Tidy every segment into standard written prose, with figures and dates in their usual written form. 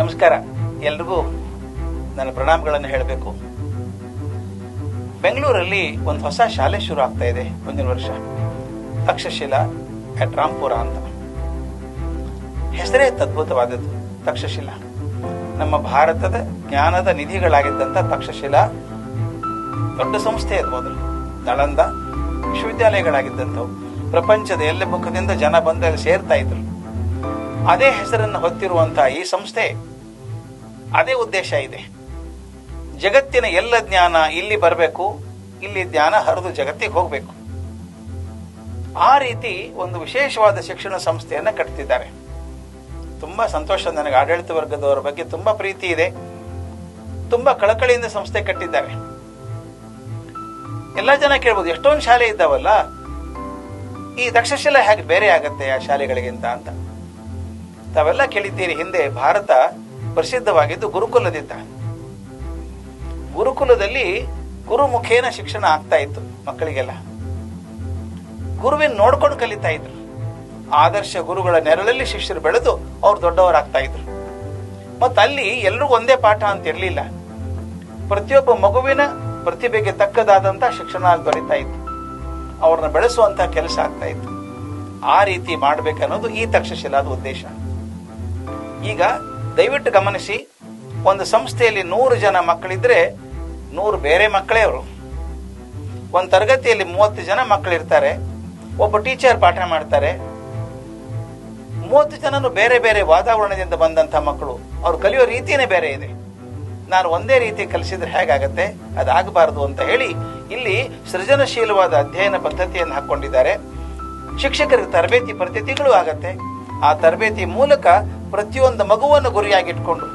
ನಮಸ್ಕಾರ, ಎಲ್ರಿಗೂ ನನ್ನ ಪ್ರಣಾಮಗಳನ್ನು ಹೇಳಬೇಕು. ಬೆಂಗಳೂರಲ್ಲಿ ಒಂದು ಹೊಸ ಶಾಲೆ ಶುರು ಆಗ್ತಾ ಇದೆ ಮುಂದಿನ ವರ್ಷ, ತಕ್ಷಶಿಲಾ ಅಟ್ ರಾಂಪುರ ಅಂತ. ಹೆಸರೇ ಅದ್ಭುತವಾದದ್ದು. ತಕ್ಷಶಿಲಾ ನಮ್ಮ ಭಾರತದ ಜ್ಞಾನದ ನಿಧಿಗಳಾಗಿದ್ದಂಥ ತಕ್ಷಶಿಲಾ ದೊಡ್ಡ ಸಂಸ್ಥೆ ಅದು. ಮೊದಲು ನಳಂದ ವಿಶ್ವವಿದ್ಯಾಲಯಗಳಾಗಿದ್ದಂಥವು. ಪ್ರಪಂಚದ ಎಲ್ಲ ಮುಖದಿಂದ ಜನ ಬಂದಲ್ಲಿ ಸೇರ್ತಾ ಇದ್ರು. ಅದೇ ಹೆಸರನ್ನು ಹೊತ್ತಿರುವಂತಹ ಈ ಸಂಸ್ಥೆ ಅದೇ ಉದ್ದೇಶ ಇದೆ. ಜಗತ್ತಿನ ಎಲ್ಲ ಜ್ಞಾನ ಇಲ್ಲಿ ಬರಬೇಕು, ಇಲ್ಲಿ ಜ್ಞಾನ ಹರಿದು ಜಗತ್ತಿಗೆ ಹೋಗಬೇಕು. ಆ ರೀತಿ ಒಂದು ವಿಶೇಷವಾದ ಶಿಕ್ಷಣ ಸಂಸ್ಥೆಯನ್ನು ಕಟ್ತಿದ್ದಾರೆ. ತುಂಬಾ ಸಂತೋಷ ನನಗೆ. ಆಡಳಿತ ವರ್ಗದವರ ಬಗ್ಗೆ ತುಂಬಾ ಪ್ರೀತಿ ಇದೆ. ತುಂಬಾ ಕಳಕಳಿಯಿಂದ ಸಂಸ್ಥೆ ಕಟ್ಟಿದ್ದಾರೆ. ಎಲ್ಲ ಜನ ಕೇಳ್ಬೋದು, ಎಷ್ಟೊಂದು ಶಾಲೆ ಇದ್ದಾವಲ್ಲ, ಈ ತಕ್ಷಶಿಲಾ ಹೇಗೆ ಬೇರೆ ಆಗತ್ತೆ ಆ ಶಾಲೆಗಳಿಗಿಂತ ಅಂತ. ತಾವೆಲ್ಲ ಕೇಳಿದ್ದೀರಿ, ಹಿಂದೆ ಭಾರತ ಪ್ರಸಿದ್ಧವಾಗಿದ್ದು ಗುರುಕುಲದಿಂದ. ಗುರುಕುಲದಲ್ಲಿ ಗುರುಮುಖೇನ ಶಿಕ್ಷಣ ಆಗ್ತಾ ಇತ್ತು. ಮಕ್ಕಳಿಗೆಲ್ಲ ಗುರುವಿನ ನೋಡ್ಕೊಂಡು ಕಲಿತಾ ಇದ್ರು. ಆದರ್ಶ ಗುರುಗಳ ನೆರಳಲ್ಲಿ ಶಿಷ್ಯರು ಬೆಳೆದು ಅವ್ರು ದೊಡ್ಡವರಾಗ್ತಾ ಇದ್ರು. ಮತ್ತು ಅಲ್ಲಿ ಎಲ್ರಿಗೂ ಒಂದೇ ಪಾಠ ಅಂತ ಇರಲಿಲ್ಲ. ಪ್ರತಿಯೊಬ್ಬ ಮಗುವಿನ ಪ್ರತಿಭೆಗೆ ತಕ್ಕದಾದಂಥ ಶಿಕ್ಷಣ ದೊರೀತಾ ಇತ್ತು. ಅವ್ರನ್ನ ಬೆಳೆಸುವಂತಹ ಕೆಲಸ ಆಗ್ತಾ ಇತ್ತು. ಆ ರೀತಿ ಮಾಡ್ಬೇಕನ್ನೋದು ಈ ತಕ್ಷಶಿಲಾದ ಉದ್ದೇಶ. ಈಗ ದಯವಿಟ್ಟು ಗಮನಿಸಿ, ಒಂದು ಸಂಸ್ಥೆಯಲ್ಲಿ 100 ಜನ ಮಕ್ಕಳಿದ್ರೆ 100 ಬೇರೆ ಮಕ್ಕಳೇ ಅವರು. ಒಂದು ತರಗತಿಯಲ್ಲಿ 30 ಜನ ಮಕ್ಕಳಿರ್ತಾರೆ. ಒಬ್ಬ ಟೀಚರ್ ಪಾಠ ಮಾಡ್ತಾರೆ. 30 ಜನನು ಬೇರೆ ಬೇರೆ ವಾತಾವರಣದಿಂದ ಬಂದಂತ ಮಕ್ಕಳು. ಅವ್ರು ಕಲಿಯೋ ರೀತಿಯೇ ಬೇರೆ ಇದೆ. ನಾನು ಒಂದೇ ರೀತಿ ಕಲಿಸಿದ್ರೆ ಹೇಗಾಗತ್ತೆ, ಅದಾಗಬಾರದು ಅಂತ ಹೇಳಿ ಇಲ್ಲಿ ಸೃಜನಶೀಲವಾದ ಅಧ್ಯಯನ ಪದ್ಧತಿಯನ್ನು ಹಾಕೊಂಡಿದ್ದಾರೆ. ಶಿಕ್ಷಕರಿಗೆ ತರಬೇತಿ ಪದ್ಧತಿಗಳು ಆಗತ್ತೆ. ಆ ತರಬೇತಿ ಮೂಲಕ ಪ್ರತಿಯೊಂದು ಮಗುವನ್ನು ಗುರಿಯಾಗಿಟ್ಕೊಂಡು,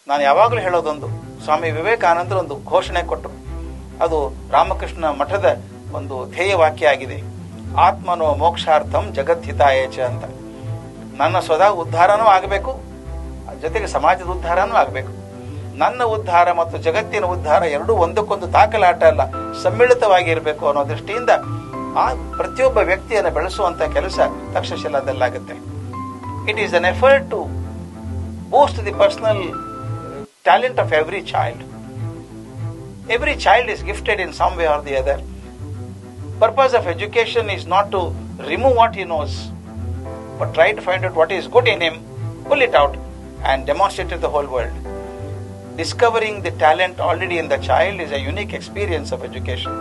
ನಾನು ಯಾವಾಗಲೂ ಹೇಳೋದೊಂದು, ಸ್ವಾಮಿ ವಿವೇಕಾನಂದರು ಒಂದು ಘೋಷಣೆ ಕೊಟ್ಟರು. ಅದು ರಾಮಕೃಷ್ಣ ಮಠದ ಒಂದು ಧ್ಯೇಯವಾಕ್ಯ ಆಗಿದೆ. ಆತ್ಮನೋ ಮೋಕ್ಷಾರ್ಥಂ ಜಗದ್ಹಿತಾಯಚ ಅಂತ. ನನ್ನ ಸ್ವತಃ ಉದ್ಧಾರನೂ ಆಗಬೇಕು, ಜೊತೆಗೆ ಸಮಾಜದ ಉದ್ಧಾರನೂ ಆಗಬೇಕು. ನನ್ನ ಉದ್ಧಾರ ಮತ್ತು ಜಗತ್ತಿನ ಉದ್ಧಾರ ಎರಡೂ ಒಂದಕ್ಕೊಂದು ತಾಕಲಾಟ ಅಲ್ಲ, ಸಮ್ಮಿಳಿತವಾಗಿ ಇರಬೇಕು ಅನ್ನೋ ದೃಷ್ಟಿಯಿಂದ ಆ ಪ್ರತಿಯೊಬ್ಬ ವ್ಯಕ್ತಿಯನ್ನು ಬೆಳೆಸುವಂತ ಕೆಲಸ ತಕ್ಷಶಿಲಾದಲ್ಲಾಗುತ್ತೆ. It is an effort to boost the personal talent of every child. Every child is gifted in some way or the other. Purpose of education is not to remove what he knows, but try to find out what is good in him, pull it out and demonstrate it to the whole world. Discovering the talent already in the child is a unique experience of education.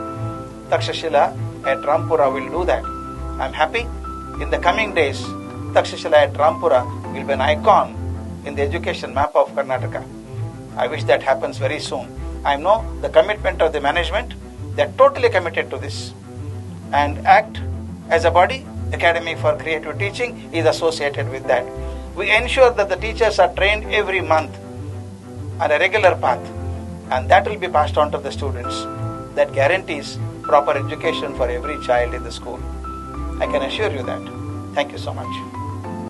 Takshashila at Rampura will do that. I am happy. In the coming days, Takshashila at Rampura will be an icon in the education map of Karnataka. I wish that happens very soon. I know the commitment of the management. They are totally committed to this. And ACT as a body, Academy for Creative Teaching, is associated with that. We ensure that the teachers are trained every month on a regular path, and that will be passed on to the students. That guarantees proper education for every child in the school. I can assure you that. Thank you so much.